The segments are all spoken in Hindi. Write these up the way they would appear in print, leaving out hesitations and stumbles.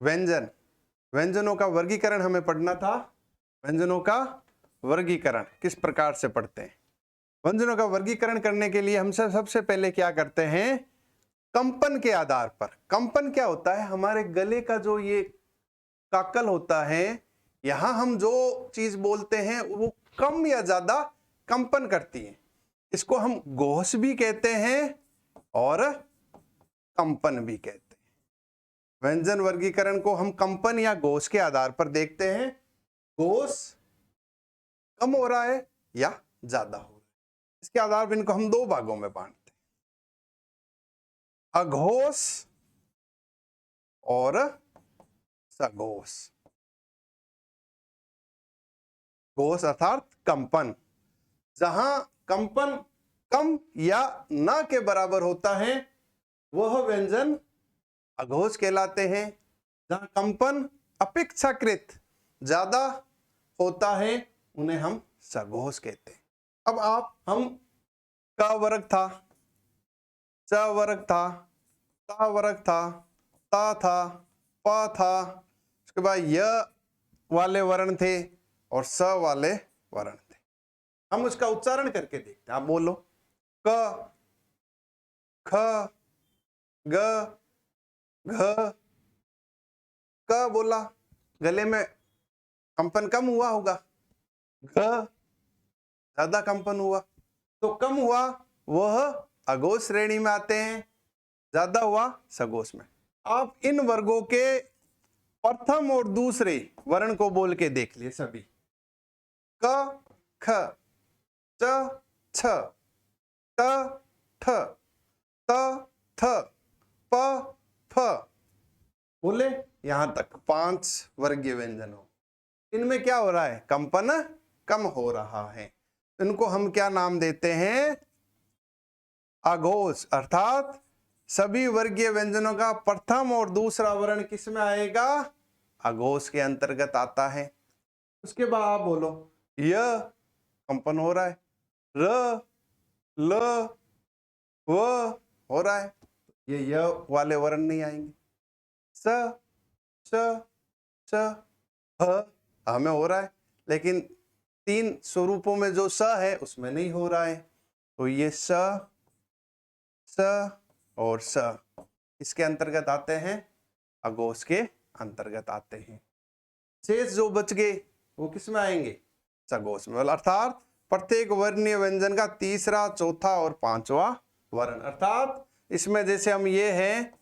व्यंजन, व्यंजनों का वर्गीकरण हमें पढ़ना था। व्यंजनों का वर्गीकरण किस प्रकार से पढ़ते हैं? व्यंजनों का वर्गीकरण करने के लिए हम सबसे पहले क्या करते हैं? कंपन के आधार पर। कंपन क्या होता है? हमारे गले का जो ये काकल होता है, यहां हम जो चीज बोलते हैं वो कम या ज्यादा कंपन करती है। इसको हम घोष भी कहते हैं और कंपन भी कहते हैं। व्यंजन वर्गीकरण को हम कंपन या घोष के आधार पर देखते हैं। घोष कम हो रहा है या ज्यादा हो रहा है, इसके आधार पर इनको हम दो भागों में बांटते हैं, अघोष और सघोष। घोष अर्थात कंपन, जहां कंपन कम या ना के बराबर होता है वह व्यंजन अघोष कहलाते हैं। जहां कंपन अपेक्षाकृत ज्यादा होता है उन्हें हम सघोष कहते हैं। अब हम क वर्ग था, च वर्ग था, ता वर्ग था, ता था, प था, उसके बाद य वाले वर्ण थे और स वाले वर्ण थे। हम उसका उच्चारण करके देखते हैं। आप बोलो क, ख, ग, घ। क बोला, गले में कंपन कम हुआ होगा, घ ज्यादा कंपन हुआ, तो कम हुआ वह अघोष श्रेणी में आते हैं, ज्यादा हुआ सघोष में। आप इन वर्गों के प्रथम और दूसरे वर्ण को बोल के देख लिए सभी। क, ख, च, छ, ट, ठ, त, थ, प, फ, बोले यहां तक 5 वर्गीय व्यंजन हो। इनमें क्या हो रहा है? कंपन कम हो रहा है। इनको हम क्या नाम देते हैं? अघोष। अर्थात सभी वर्गीय व्यंजनों का प्रथम और दूसरा वर्ण किस में आएगा? अघोष के अंतर्गत आता है। उसके बाद आप बोलो य कंपन हो रहा है, र, ल, व हो रहा है, ये य वाले वर्ण नहीं आएंगे। स, च, च, ह हमें हो रहा है, लेकिन 3 स्वरूपों में जो स है उसमें नहीं हो रहा है। तो ये स और स इसके अंतर्गत आते हैं, अघोष के अंतर्गत आते हैं। शेष जो बच गए वो किस में आएंगे? सघोष में। अर्थात प्रत्येक वर्णीय व्यंजन का तीसरा, चौथा और पांचवा वर्ण। अर्थात इसमें जैसे हम ये हैं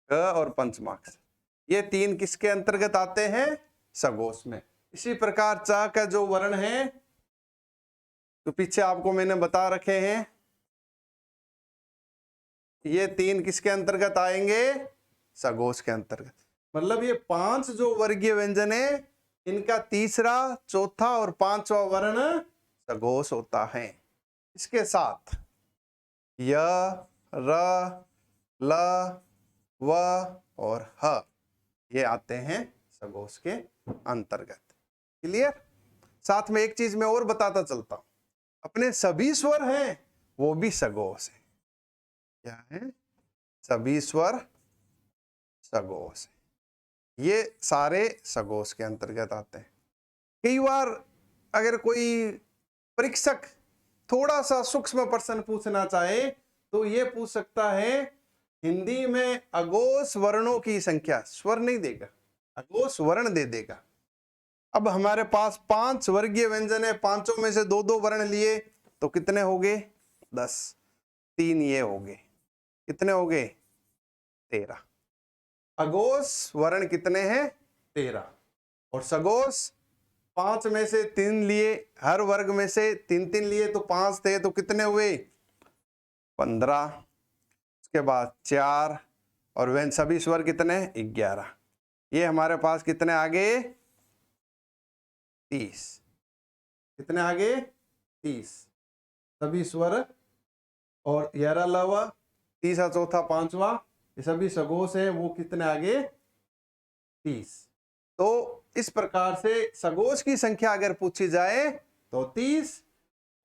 ग और पंचमाक्षर, ये 3 किसके अंतर्गत आते हैं? सघोष में। इसी प्रकार च का जो वर्ण है तो पीछे आपको मैंने बता रखे हैं, ये 3 किसके अंतर्गत आएंगे? सघोष के अंतर्गत। मतलब ये 5 जो वर्गीय व्यंजन है इनका तीसरा, चौथा और पांचवा वर्ण सघोष होता है। इसके साथ य, र, ल, व और ह ये आते हैं सघोष के अंतर्गत। क्लियर? साथ में एक चीज मैं और बताता चलता हूं, अपने सभी स्वर हैं वो भी सघोष है। क्या है? सभी स्वर सघोष है, ये सारे सघोष के अंतर्गत आते हैं। कई बार अगर कोई परीक्षक थोड़ा सा सूक्ष्म प्रश्न पूछना चाहे तो ये पूछ सकता है हिंदी में अघोष वर्णों की संख्या, स्वर नहीं देगा, अघोष वर्ण दे देगा। अब हमारे पास 5 वर्गीय व्यंजन है, पांचों में से 2-2 वर्ण लिए तो कितने हो गए? 10। 3 ये हो गए, कितने हो गए? 13। अघोष वर्ण कितने हैं? 13। और सघोष 5 में से 3 लिए, हर वर्ग में से 3-3 लिए तो 5 थे, तो कितने हुए? 15। उसके बाद 4 और वह सभी स्वर कितने? 11। ये हमारे पास कितने आ गए? 30। कितने आ गए? 30 सभी स्वर और 11 लव, तीसरा, चौथा, पांचवा ये सभी सघोष है, वो कितने आ गए? 30। तो इस प्रकार से सघोष की संख्या अगर पूछी जाए तो 30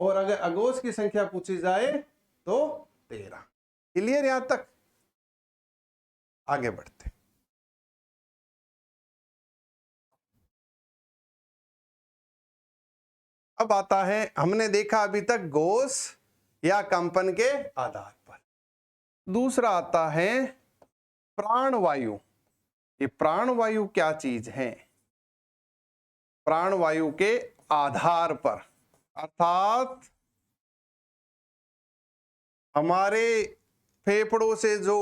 और अगर अघोष की संख्या पूछी जाए तो 13। क्लियर यहां तक? आगे बढ़ते। अब आता है, हमने देखा अभी तक घोष या कंपन के आधार पर। दूसरा आता है प्राणवायु। ये प्राणवायु क्या चीज है? प्राणवायु के आधार पर, अर्थात हमारे फेफड़ों से जो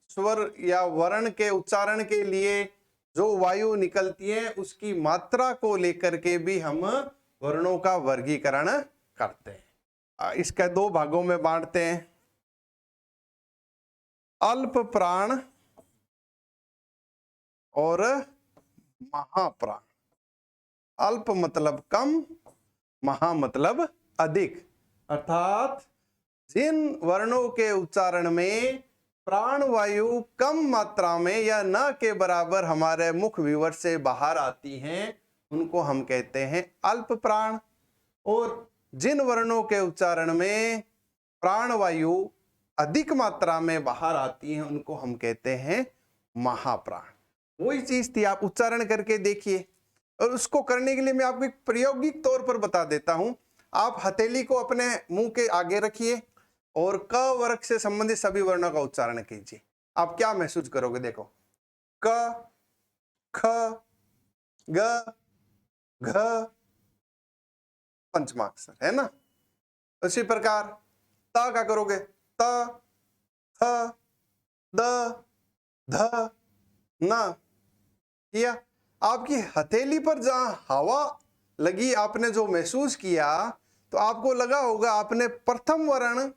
स्वर या वर्ण के उच्चारण के लिए जो वायु निकलती है उसकी मात्रा को लेकर के भी हम वर्णों का वर्गीकरण करते हैं। इसका दो भागों में बांटते हैं, अल्प प्राण और महाप्राण। अल्प मतलब कम, महा मतलब अधिक, अर्थात जिन वर्णों के उच्चारण में प्राणवायु कम मात्रा में या न के बराबर हमारे मुख विवर से बाहर आती हैं उनको हम कहते हैं अल्प प्राण, और जिन वर्णों के उच्चारण में प्राणवायु अधिक मात्रा में बाहर आती है उनको हम कहते हैं महाप्राण। वही चीज थी, आप उच्चारण करके देखिए। और उसको करने के लिए मैं आपको एक प्रायोगिक तौर पर बता देता हूं। आप हथेली को अपने मुंह के आगे रखिए और क वर्ग से संबंधित सभी वर्णों का उच्चारण कीजिए। आप क्या महसूस करोगे? देखो, क, ख, ग, घ, पंचमाक्षर है ना। उसी प्रकार ता का करोगे, त, थ, द, ध, न किया। आपकी हथेली पर जहां हवा लगी, आपने जो महसूस किया, तो आपको लगा होगा आपने प्रथम वर्ण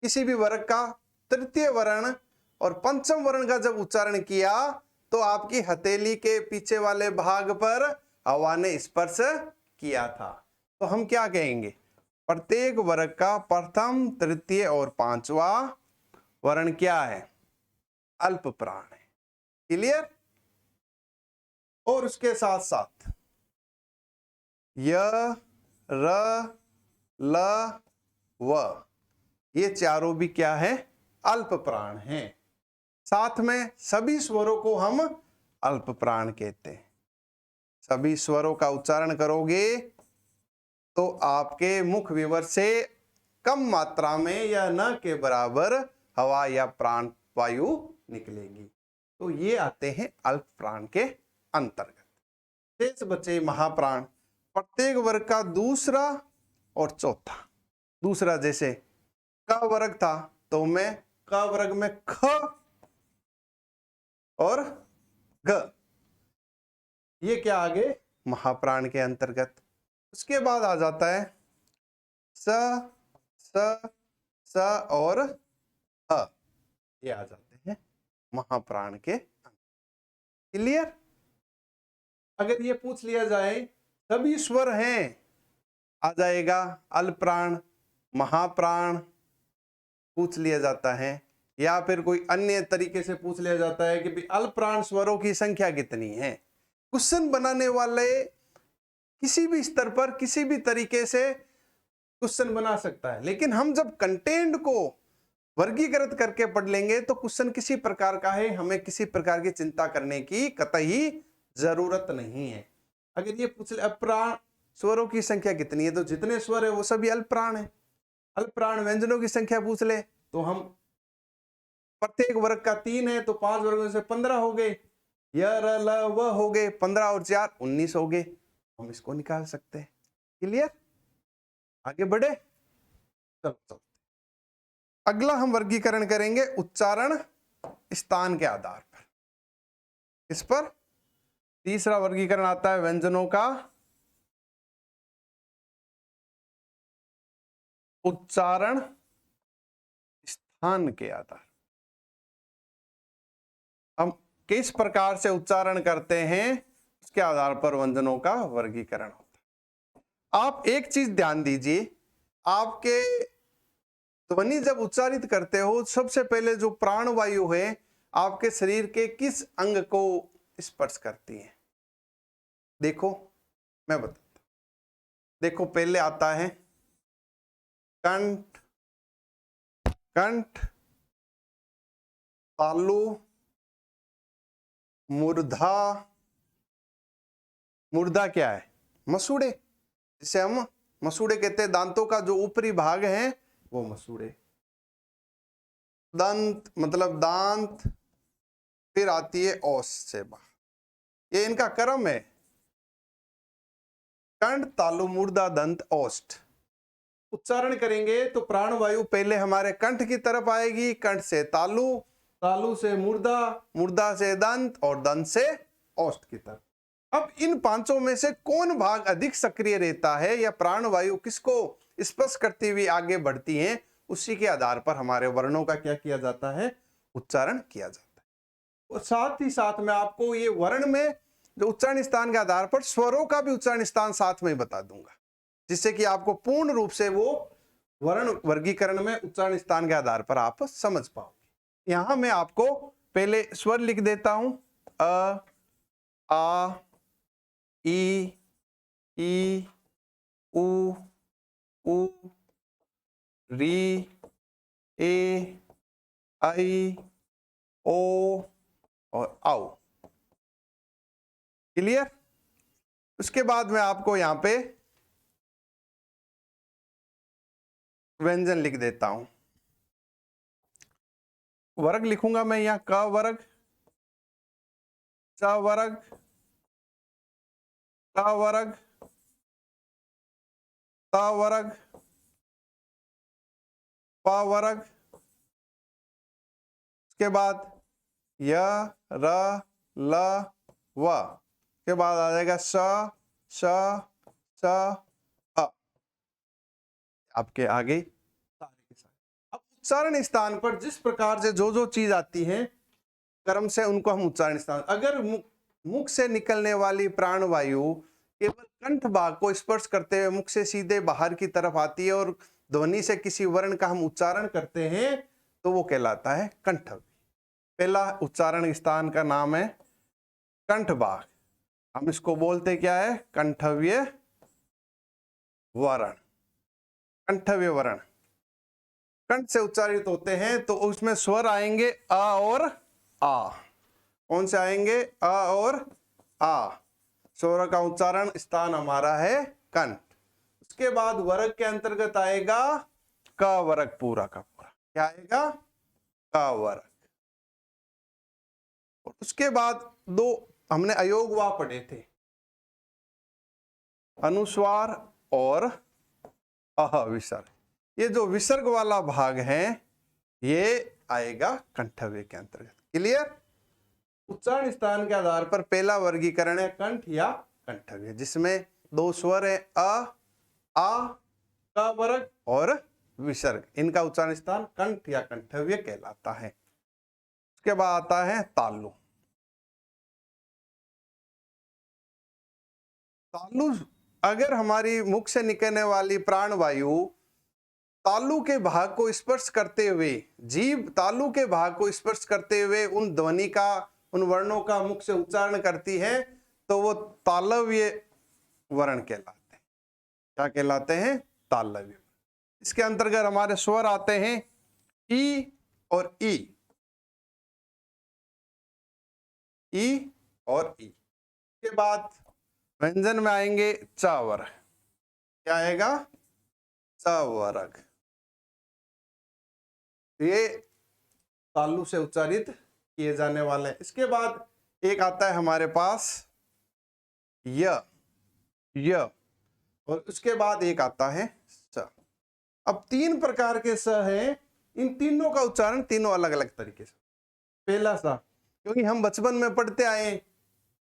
किसी भी वर्ग का, तृतीय वर्ण और पंचम वर्ण का जब उच्चारण किया तो आपकी हथेली के पीछे वाले भाग पर हवा ने स्पर्श किया था। तो हम क्या कहेंगे? प्रत्येक वर्ग का प्रथम, तृतीय और पांचवा वर्ण क्या है? अल्प प्राण है। क्लियर? और उसके साथ साथ य, र, ल, व, ये चारों भी क्या है? अल्प प्राण हैं। साथ में सभी स्वरों को हम अल्प प्राण कहते हैं। सभी स्वरों का उच्चारण करोगे तो आपके मुख विवर से कम मात्रा में या न के बराबर हवा या प्राण वायु निकलेगी। तो ये आते हैं अल्प प्राण के अंतर्गत। शेष बचे महाप्राण, प्रत्येक वर्ग का दूसरा और चौथा। दूसरा जैसे क वर्ग था तो मैं क वर्ग में ख और ग, ये क्या आगे? महाप्राण के अंतर्गत। उसके बाद आ जाता है स, स, स और ह, ये आ जाते हैं महाप्राण के अंतर्गत। क्लियर? अगर ये पूछ लिया जाए सभी स्वर हैं, आ जाएगा अल्प प्राण, महाप्राण पूछ लिया जाता है। या फिर कोई अन्य तरीके से पूछ लिया जाता है कि अल्प प्राण स्वरों की संख्या कितनी है। क्वेश्चन बनाने वाले किसी भी स्तर पर किसी भी तरीके से क्वेश्चन बना सकता है, लेकिन हम जब कंटेंट को वर्गीकृत करके पढ़ लेंगे तो क्वेश्चन किसी प्रकार का है, हमें किसी प्रकार की चिंता करने की कतई जरूरत नहीं है। अगर ये पूछ ले अप्राण स्वरों की संख्या कितनी है, तो जितने स्वर है वो सभी अल्प प्राण है। अल्प प्राण व्यंजनों की संख्या पूछ ले तो हम प्रत्येक वर्ग का 3 है तो 5 वर्गों से 15 हो गए, य, र, ल, व हो गए, 15 और 4 19 हो गए। हम इसको निकाल सकते हैं। क्लियर? आगे बढ़े, चलो। अगला हम वर्गीकरण करेंगे उच्चारण स्थान के आधार पर। इस पर तीसरा वर्गीकरण आता है व्यंजनों का उच्चारण स्थान के आधार। हम किस प्रकार से उच्चारण करते हैं उसके आधार पर व्यंजनों का वर्गीकरण होता है। आप एक चीज ध्यान दीजिए, आपके ध्वनि जब उच्चारित करते हो सबसे पहले जो प्राण वायु है आपके शरीर के किस अंग को स्पर्श करती है? देखो मैं बताता हूं। देखो पहले आता है कंठ, कंठ, तालु, मूर्धा, मूर्धा क्या है? मसूड़े, जिसे हम मसूड़े कहते हैं। दांतों का जो ऊपरी भाग है वो मसूड़े। दंत मतलब दांत, फिर आती है औस से बाहर, ये इनका क्रम है। कंठ, तालु, मूर्धा, दंत, ओष्ठ। उच्चारण करेंगे तो प्राणवायु पहले हमारे कंठ की तरफ आएगी, कंठ से तालु, तालु से मूर्धा, मूर्धा से दंत और दंत से ओष्ठ की तरफ। अब इन पांचों में से कौन भाग अधिक सक्रिय रहता है या प्राणवायु किसको स्पर्श करती हुई आगे बढ़ती है, उसी के आधार पर हमारे वर्णों का क्या किया जाता है? उच्चारण किया जाता है। और साथ ही साथ में आपको ये वर्ण में जो उच्चारण स्थान के आधार पर स्वरों का भी उच्चारण स्थान साथ में बता दूंगा, जिससे कि आपको पूर्ण रूप से वो वर्ण वर्गीकरण में उच्चारण स्थान के आधार पर आप समझ पाओगे। यहां मैं आपको पहले स्वर लिख देता हूं। अ, आ, ई, उ, ऊ, री, ए, आई, ओ और आओ। क्लियर? उसके बाद मैं आपको यहां पे व्यंजन लिख देता हूं। वर्ग लिखूंगा मैं यहां, क वर्ग, च वर्ग, ट वर्ग, त वर्ग, प वर्ग, उसके बाद य, र, ल, व, के बाद आ जाएगा स, श, च, अ। आपके आगे सारे के सारे। अब उच्चारण स्थान पर जिस प्रकार से जो जो चीज आती है क्रम से, उनको हम उच्चारण स्थान। अगर मुख से निकलने वाली प्राणवायु केवल कंठ भाग को स्पर्श करते हुए मुख से सीधे बाहर की तरफ आती है और ध्वनि से किसी वर्ण का हम उच्चारण करते हैं, तो वो कहलाता है कंठव्य। पहला उच्चारण स्थान का नाम है कंठ भाग। हम इसको बोलते क्या है? कंठव्य वर्ण। कंठव्य वर्ण कंठ से उच्चारित होते हैं तो उसमें स्वर आएंगे अ और आ। कौन से आएंगे? अ और आ। स्वर का उच्चारण स्थान हमारा है कंठ। उसके बाद वर्ग के अंतर्गत आएगा क वर्ग, पूरा का पूरा। क्या आएगा? क वर्ग। और उसके बाद दो हमने अयोग वा पढ़े थे, अनुस्वार और अह विसर्ग। ये जो विसर्ग वाला भाग है ये आएगा कंठव्य के अंतर्गत। क्लियर? उच्चारण स्थान के आधार पर पहला वर्गीकरण है कंठ या कंठव्य, जिसमें दो स्वर है अ, आ, क वर्ग और विसर्ग। इनका उच्चारण स्थान कंठ या कंठव्य कहलाता है। उसके बाद आता है तालु। तालु, अगर हमारी मुख से निकलने वाली प्राणवायु तालु के भाग को स्पर्श करते हुए, जीभ तालु के भाग को स्पर्श करते हुए उन ध्वनि का, उन वर्णों का मुख से उच्चारण करती है, तो वो तालव्य वर्ण कहलाते हैं। क्या कहलाते हैं? तालव्य। इसके अंतर्गत हमारे स्वर आते हैं ई और ई, ई और ई। के बाद व्यंजन में आएंगे च वर्ग। क्या आएगा? च वर्ग। ये तालु से उच्चारित किए जाने वाले हैं। इसके बाद एक आता है हमारे पास य, य, और उसके बाद एक आता है स। अब तीन प्रकार के स हैं। इन तीनों का उच्चारण तीनों अलग अलग तरीके से। पहला सा, क्योंकि हम बचपन में पढ़ते आए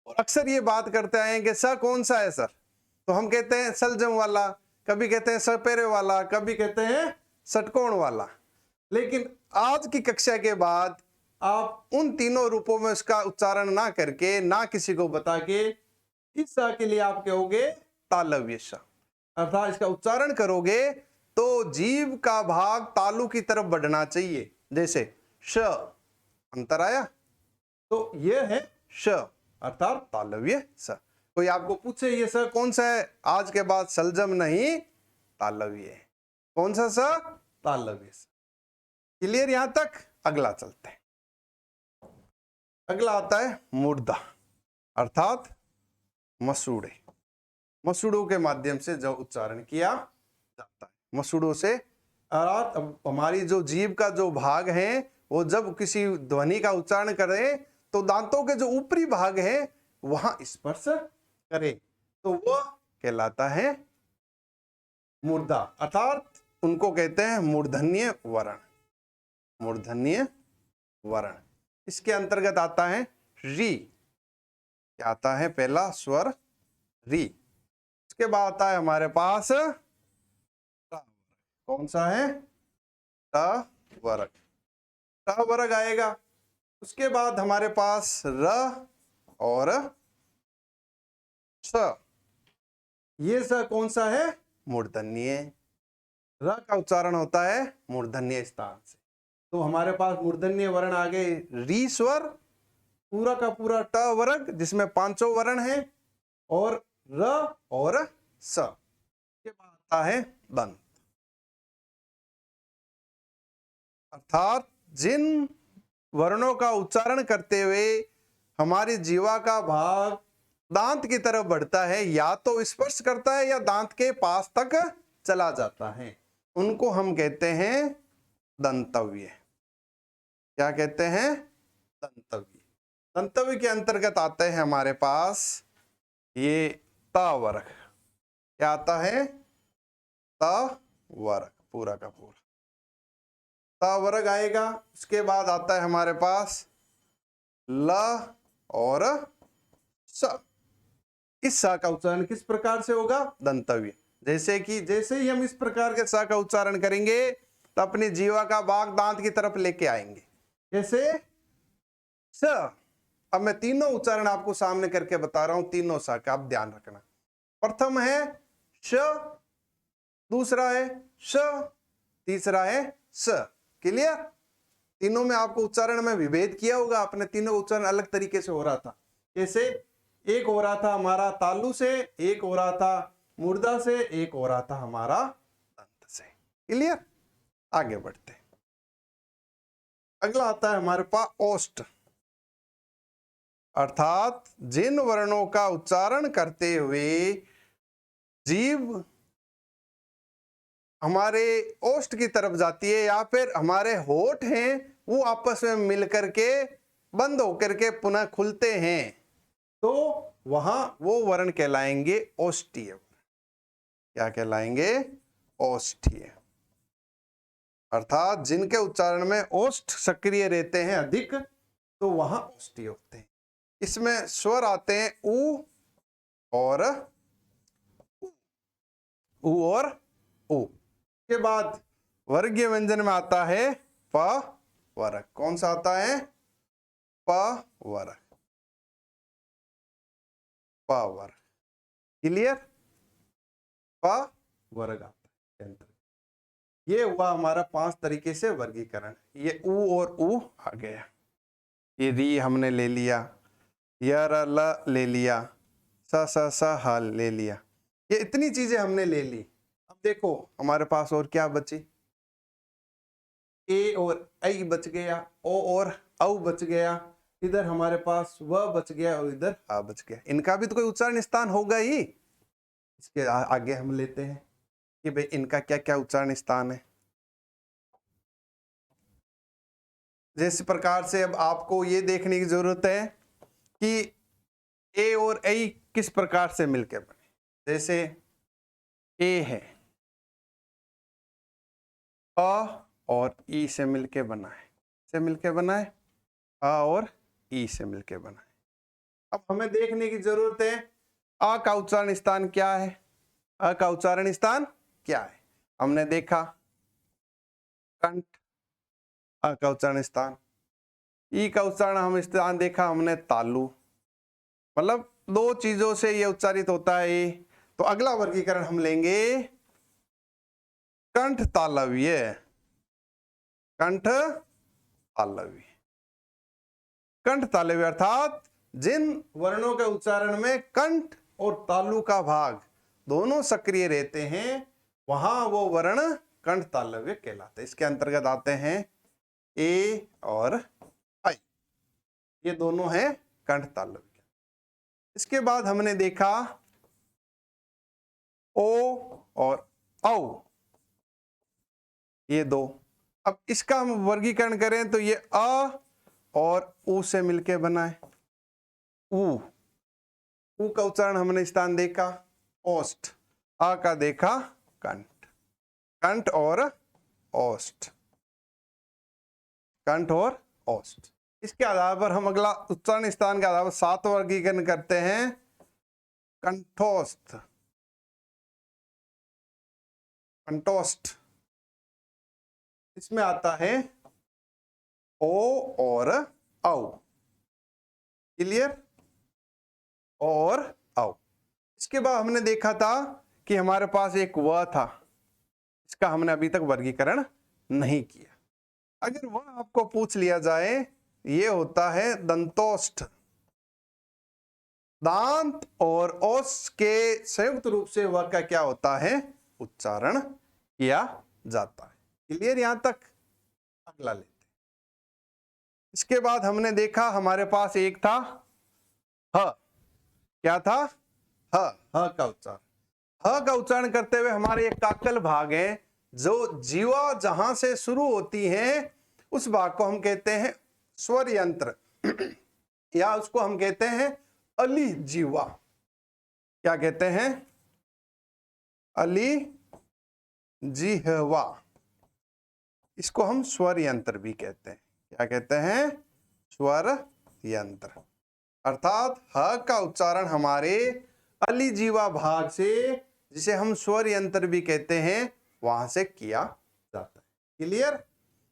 और अक्सर ये बात करते आए कि स कौन सा है सर, तो हम कहते हैं सलजम वाला, कभी कहते हैं सपेरे वाला, कभी कहते हैं षटकोण वाला। लेकिन आज की कक्षा के बाद आप उन तीनों रूपों में उसका उच्चारण ना करके, ना किसी को बता के, इस स के लिए आप कहोगे तालव्य स। अर्थात इसका उच्चारण करोगे तो जीभ का भाग तालु की तरफ बढ़ना चाहिए। जैसे श, अंतर आया? तो यह है श, अर्थात तालव्य स। कोई आपको पूछे ये स कौन सा है, आज के बाद सलजम नहीं, तालव्य है। कौन सा स? तालव्य स। क्लियर यहां तक? अगला चलते हैं। अगला आता है मुर्दा अर्थात मसूड़े। मसूड़ों के माध्यम से जो उच्चारण किया जाता है, मसूड़ों से अर्थात हमारी जो जीभ का जो भाग है वो जब किसी ध्वनि का उच्चारण करे तो दांतों के जो ऊपरी भाग है वहां स्पर्श करे तो वह कहलाता है मुर्दा अर्थात उनको कहते हैं मूर्धन्य वर्ण। मूर्धन्य वर्ण इसके अंतर्गत आता है री। क्या आता है? पहला स्वर री। उसके बाद आता है हमारे पास कौन सा है? ट वर्ग। ट वर्ग आएगा। उसके बाद हमारे पास र और स। ये स कौन सा है? मूर्धन्य। र का उच्चारण होता है मूर्धन्य स्थान से। तो हमारे पास मूर्धन्य वर्ण आ गए री स्वर, पूरा का पूरा ट वर्ग जिसमें पांचों वर्ण है, और र और स। के बाद आता है दंत अर्थात जिन वर्णों का उच्चारण करते हुए हमारी जीवा का भाग दांत की तरफ बढ़ता है, या तो स्पर्श करता है या दांत के पास तक चला जाता है, उनको हम कहते हैं दंतव्य। क्या कहते हैं? दंतव्य। दंतव्य के अंतर्गत आते हैं हमारे पास ये त वर्ग। क्या आता है? त वर्ग, पूरा का पूरा त वर्ग आएगा। उसके बाद आता है हमारे पास ल और स। इस स का उच्चारण किस प्रकार से होगा? दंतव्य। जैसे ही हम इस प्रकार के स का उच्चारण करेंगे तो अपनी जीवा का भाग दांत की तरफ लेके आएंगे। जैसे स। अब मैं तीनों उच्चारण आपको सामने करके बता रहा हूं, तीनों स का आप ध्यान रखना। प्रथम है श, दूसरा है श, तीसरा है स। क्लियर? तीनों में आपको उच्चारण में विभेद किया होगा आपने, तीनों उच्चारण अलग तरीके से हो रहा था। जैसे एक हो रहा था हमारा तालु से, एक हो रहा था मुर्दा से, एक हो रहा था हमारा दंत से। क्लियर? आगे बढ़ते हैं। अगला आता है हमारे पास ओष्ठ अर्थात जिन वर्णों का उच्चारण करते हुए जीभ हमारे ओष्ठ की तरफ जाती है या फिर हमारे होठ हैं वो आपस में मिलकर के बंद होकर के पुनः खुलते हैं, तो वहां वो वर्ण कहलाएंगे ओष्ठीय। क्या कहलाएंगे? ओष्ठीय। अर्थात जिनके उच्चारण में ओष्ठ सक्रिय रहते हैं अधिक, तो वहां ओष्ठीय होते हैं। इसमें स्वर आते हैं उ और उ। के बाद वर्गीय व्यंजन में आता है प वर्ग। कौन सा आता है? प वर्ग। प वर्ग। क्लियर? प वर्ग आता है। ये हुआ हमारा 5 तरीके से वर्गीकरण। ये उ और उ आ गया, ये री हमने ले लिया, य र ल ले लिया, स स स ह ले लिया। ये इतनी चीजें हमने ले ली। अब देखो हमारे पास और क्या बची? ए और ऐ बच गया, ओ और औ बच गया, इधर हमारे पास व बच गया और इधर आ बच गया। इनका भी तो कोई उच्चारण स्थान होगा ही। इसके आगे हम लेते हैं कि भाई इनका क्या क्या उच्चारण स्थान है। जिस प्रकार से अब आपको ये देखने की जरूरत है कि ए और ऐ किस प्रकार से मिलकर बने। जैसे ए है, अ और ई से मिलके बना है, से मिलके बना है, अ और ई से मिलके बना है। अब हमें देखने की जरूरत है अ का उच्चारण स्थान क्या है। अ का उच्चारण स्थान क्या है? हमने देखा कंठ, अ का उच्चारण स्थान। ई का उच्चारण हम स्थान देखा हमने तालु। मतलब 2 चीजों से यह उच्चारित होता है। तो अगला वर्गीकरण हम लेंगे कंठ तालव्य। कंठ तालव्य। कंठ तालव्य अर्थात जिन वर्णों के उच्चारण में कंठ और तालु का भाग दोनों सक्रिय रहते हैं, वहां वो वर्ण कंठ तालव्य कहलाते हैं। इसके अंतर्गत आते हैं ए और ये दोनों हैं कंठ तालव्य। इसके बाद हमने देखा ओ और औ, ये दो। अब इसका हम वर्गीकरण करें तो ये अ और उ से मिलके बना है। उ का उच्चारण हमने स्थान देखा ओष्ठ, आ का देखा कंठ, कंठ और ओष्ठ, कंठ और ओष्ठ। इसके आधार पर हम अगला उच्चारण स्थान के आधार पर 7 वर्गीकरण करते हैं। कंठोस्थ, कंठोष्ठ, इसमें आता है ओ और औ। क्लियर? और औ। इसके बाद हमने देखा था कि हमारे पास एक व था, इसका हमने अभी तक वर्गीकरण नहीं किया। अगर वह आपको पूछ लिया जाए, ये होता है दंतोष्ठ। दांत और ओष्ठ के संयुक्त रूप से वह का क्या होता है? उच्चारण किया जाता है। क्लियर यहां तक? अगला लेते हैं। इसके बाद हमने देखा हमारे पास एक था ह। क्या था? ह। ह का उच्चारण, ह का उच्चारण करते हुए हमारे एक काकल भाग है, जो जीवा जहां से शुरू होती है उस भाग को हम कहते हैं स्वर यंत्र या उसको हम कहते हैं अली जीवा। क्या कहते हैं? अली जिह्वा। इसको हम स्वर यंत्र भी कहते हैं। क्या कहते हैं? स्वर यंत्र। अर्थात ह का उच्चारण हमारे अली जीवा भाग से, जिसे हम स्वर यंत्र भी कहते हैं, वहां से किया जाता है। क्लियर?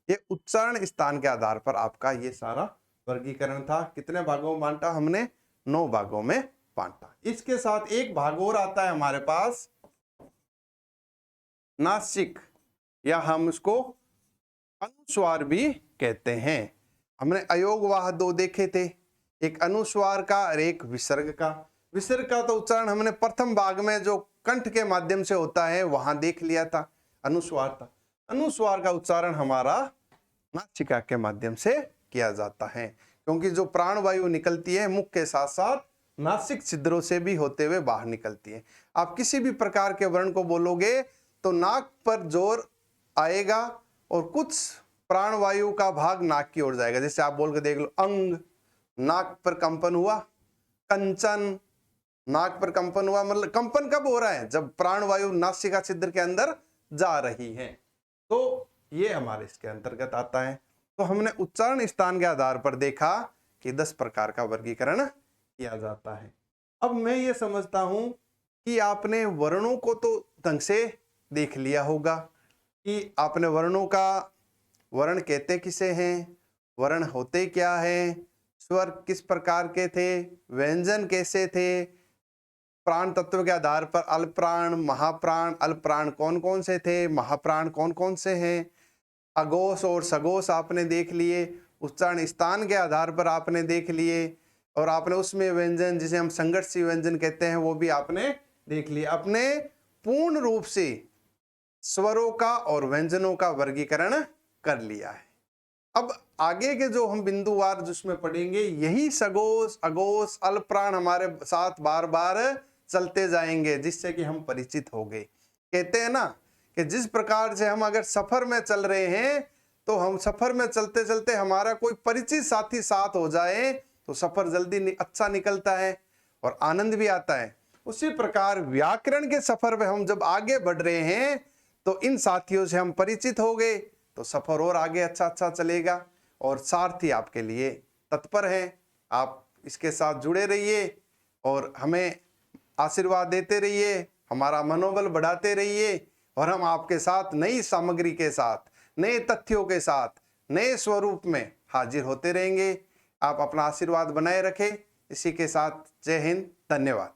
ये उच्चारण स्थान के आधार पर आपका ये सारा वर्गीकरण था। कितने भागों में बांटा हमने? 9 भागों में बांटा। इसके साथ एक भाग और आता है हमारे पास, नासिक, या हम इसको अनुस्वार भी कहते हैं। हमने अयोगवाह 2 देखे थे, एक अनुस्वार का और एक विसर्ग का। विसर्ग का तो उच्चारण हमने प्रथम भाग में जो कंठ के माध्यम से होता है वहां देख लिया था, अनुस्वार था। अनुस्वार का उच्चारण हमारा नासिका के माध्यम से किया जाता है, क्योंकि जो प्राण वायु निकलती है मुख के साथ साथ नासिक छिद्रों से भी होते हुए बाहर निकलती है। आप किसी भी प्रकार के वर्ण को बोलोगे तो नाक पर जोर आएगा और कुछ प्राण वायु का भाग नाक की ओर जाएगा। जैसे आप बोल के देख लो, अंग, नाक पर कंपन हुआ। कंचन, नाक पर कंपन हुआ। मतलब कंपन कब हो रहा है? जब प्राण वायु नासिका छिद्र के अंदर जा रही है। तो ये हमारे इसके अंतर्गत आता है। तो हमने उच्चारण स्थान के आधार पर देखा कि 10 प्रकार का वर्गीकरण किया जाता है। अब मैं ये समझता हूं कि आपने वर्णों को तो ढंग से देख लिया होगा कि आपने वर्णों का वर्ण कहते किसे हैं, वर्ण होते क्या है, स्वर किस प्रकार के थे, व्यंजन कैसे थे, प्राण तत्व के आधार पर अल्पप्राण, महाप्राण, अल्पप्राण कौन कौन से थे, महाप्राण कौन कौन से हैं, अघोष और सघोष आपने देख लिए, उच्चारण स्थान के आधार पर आपने देख लिए, और आपने उसमें व्यंजन जिसे हम संघर्षी व्यंजन कहते हैं वो भी आपने देख लिए। अपने पूर्ण रूप से स्वरों का और व्यंजनों का वर्गीकरण कर लिया है। अब आगे के जो हम बिंदुवार जिसमें पढ़ेंगे, यही सघोष, अघोष, अल्पप्राण हमारे साथ बार बार चलते जाएंगे, जिससे कि हम परिचित हो गए। कहते हैं ना कि जिस प्रकार से हम अगर सफर में चल रहे हैं तो हम सफर में चलते चलते हमारा कोई परिचित साथी साथ हो जाए तो सफर जल्दी अच्छा निकलता है और आनंद भी आता है। उसी प्रकार व्याकरण के सफर में हम जब आगे बढ़ रहे हैं तो इन साथियों से हम परिचित हो गए तो सफर और आगे अच्छा चलेगा। और सारथी आपके लिए तत्पर हैं, आप इसके साथ जुड़े रहिए और हमें आशीर्वाद देते रहिए, हमारा मनोबल बढ़ाते रहिए, और हम आपके साथ नई सामग्री के साथ, नए तथ्यों के साथ, नए स्वरूप में हाजिर होते रहेंगे। आप अपना आशीर्वाद बनाए रखें। इसी के साथ जय हिंद, धन्यवाद।